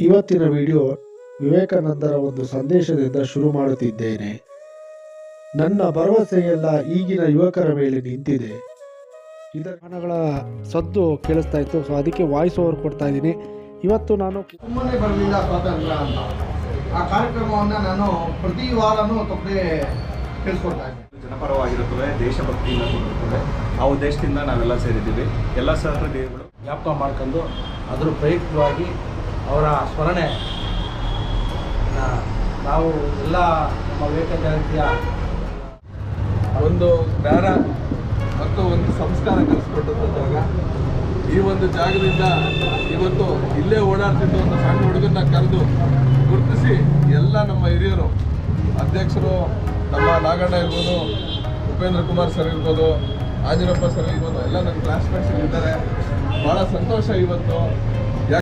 ಇವತ್ತಿನ ವಿಡಿಯೋ ವಿವೇಕಾನಂದರ ಒಂದು ಸಂದೇಶದಿಂದ ಶುರು ಮಾಡುತ್ತಿದ್ದೇನೆ. ನನ್ನ ಭರವಸೆಯೆಲ್ಲ ಈಗಿನ ಯುವಕರ ಮೇಲೆ ನಿಂತಿದೆ. ಇದರ ಹಣಗಳ ಸದ್ದು ಕೇಳಿಸ್ತಾ ಇತ್ತು, ಸೊ ಅದಕ್ಕೆ ವಾಯ್ಸ್ ಓವರ್ ಕೊಡ್ತಾ ಇದ್ದೀನಿ. ಇವತ್ತು ನಾನು ಸುಮ್ಮನೆ ಬರಲಿಲ್ಲ ಸ್ವಾತಂತ್ರ್ಯ ಅಂತ ಆ ಕಾರ್ಯಕ್ರಮವನ್ನು ನಾನು ಪ್ರತಿ ವಾರನೂ ತಪ್ಪದೆ ಕೇಳಿಸ್ಕೊಡ್ತಾ ಇದ್ದೆ. ಜನಪರವಾಗಿರುತ್ತದೆ, ದೇಶಭಕ್ತಿಯಿಂದ ಕೂಡಿರುತ್ತದೆ. ಆ ಉದ್ದೇಶದಿಂದ ನಾವೆಲ್ಲ ಸೇರಿದ್ದೀವಿ. ಎಲ್ಲ ಸಹೃದಯಗಳು ಜ್ಞಾಪಕ ಮಾಡ್ಕೊಂಡು ಅದರ ಪ್ರಯುಕ್ತವಾಗಿ ಅವರ ಸ್ಮರಣೆ ನಾವು ಎಲ್ಲ ನಮ್ಮ ವಿವೇಕ ಜಯಂತಿಯ ಒಂದು ಜ್ಞಾನ ಮತ್ತು ಒಂದು ಸಂಸ್ಕಾರ ಕಲಿಸ್ಕೊಟ್ಟಂಥ ಜಾಗ. ಈ ಒಂದು ಜಾಗದಿಂದ ಇವತ್ತು ಇಲ್ಲೇ ಓಡಾಡ್ತಿದ್ದ ಒಂದು ಸಣ್ಣ ಹುಡುಗನ್ನ ಕರೆದು ಗುರುತಿಸಿ ಎಲ್ಲ ನಮ್ಮ ಹಿರಿಯರು, ಅಧ್ಯಕ್ಷರು ನಮ್ಮ ನಾಗಣ್ಣ ಇರ್ಬೋದು, ಉಪೇಂದ್ರ ಕುಮಾರ್ ಸರ್ ಇರ್ಬೋದು, ಆಂಜನಪ್ಪ ಸರ್ ಇರ್ಬೋದು, ಎಲ್ಲ ನನ್ನ ಕ್ಲಾಸ್ಮೇಟ್ಸ್ ಇದ್ದಾರೆ. ಭಾಳ ಸಂತೋಷ ಇವತ್ತು